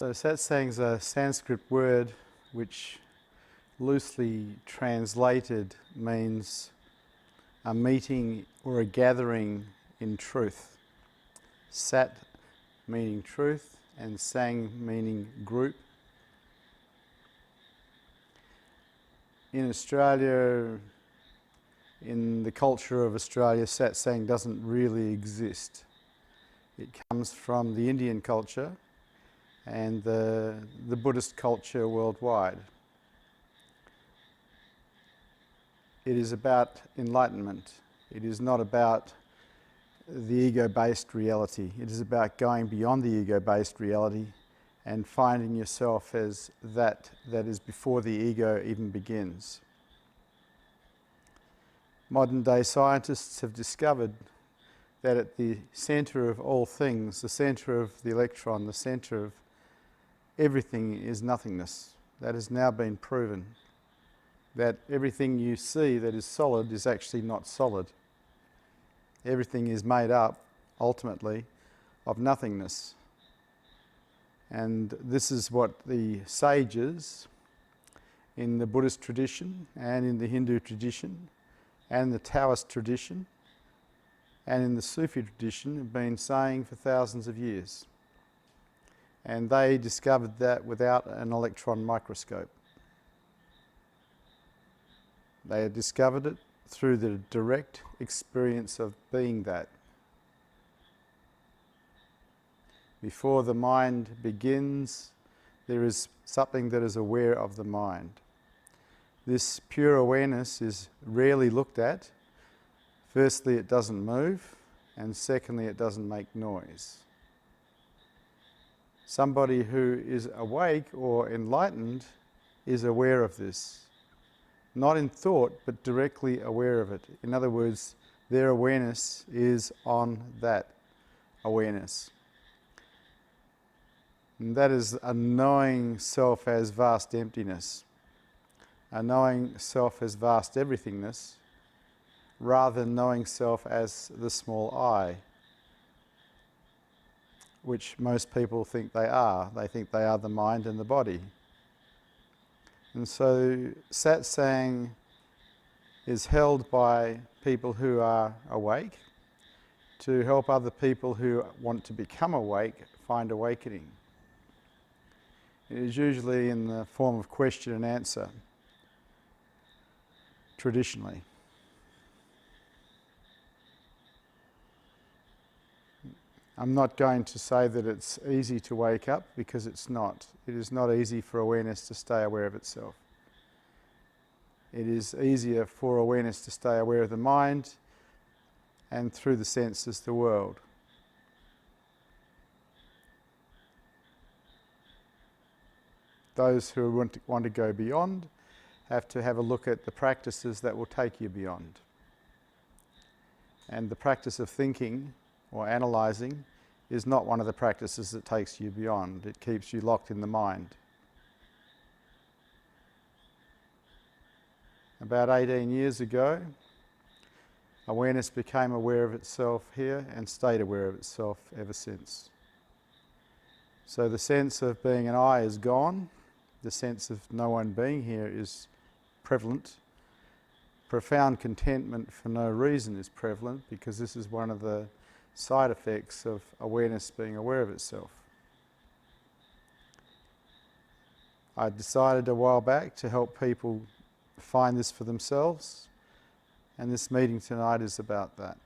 So satsang's a Sanskrit word which loosely translated means a meeting or a gathering in truth. Sat meaning truth and sang meaning group. In Australia, in the culture of Australia, satsang doesn't really exist. It comes from the Indian culture and the Buddhist culture worldwide. It is about enlightenment. It is not about the ego-based reality. It is about going beyond the ego-based reality and finding yourself as that is before the ego even begins. Modern day scientists have discovered that at the centre of all things, the centre of the electron, the centre of everything is nothingness. That has now been proven. That everything you see that is solid is actually not solid. Everything is made up, ultimately, of nothingness. And this is what the sages in the Buddhist tradition and in the Hindu tradition and the Taoist tradition and in the Sufi tradition have been saying for thousands of years. And they discovered that without an electron microscope. They had discovered it through the direct experience of being that. Before the mind begins, there is something that is aware of the mind. This pure awareness is rarely looked at. Firstly, it doesn't move, and secondly, it doesn't make noise. Somebody who is awake or enlightened is aware of this. Not in thought, but directly aware of it. In other words, their awareness is on that awareness. And that is a knowing self as vast emptiness, a knowing self as vast everythingness, rather than knowing self as the small I, which most people think they are. They think they are the mind and the body. And so satsang is held by people who are awake to help other people who want to become awake find awakening. It is usually in the form of question and answer, traditionally. I'm not going to say that it's easy to wake up, because it's not. It is not easy for awareness to stay aware of itself. It is easier for awareness to stay aware of the mind and through the senses the world. Those who want to go beyond have to have a look at the practices that will take you beyond. And the practice of thinking or analysing is not one of the practices that takes you beyond. It keeps you locked in the mind. About 18 years ago, awareness became aware of itself here and stayed aware of itself ever since. So the sense of being an I is gone. The sense of no one being here is prevalent. Profound contentment for no reason is prevalent, because this is one of the side effects of awareness being aware of itself. I decided a while back to help people find this for themselves, and this meeting tonight is about that.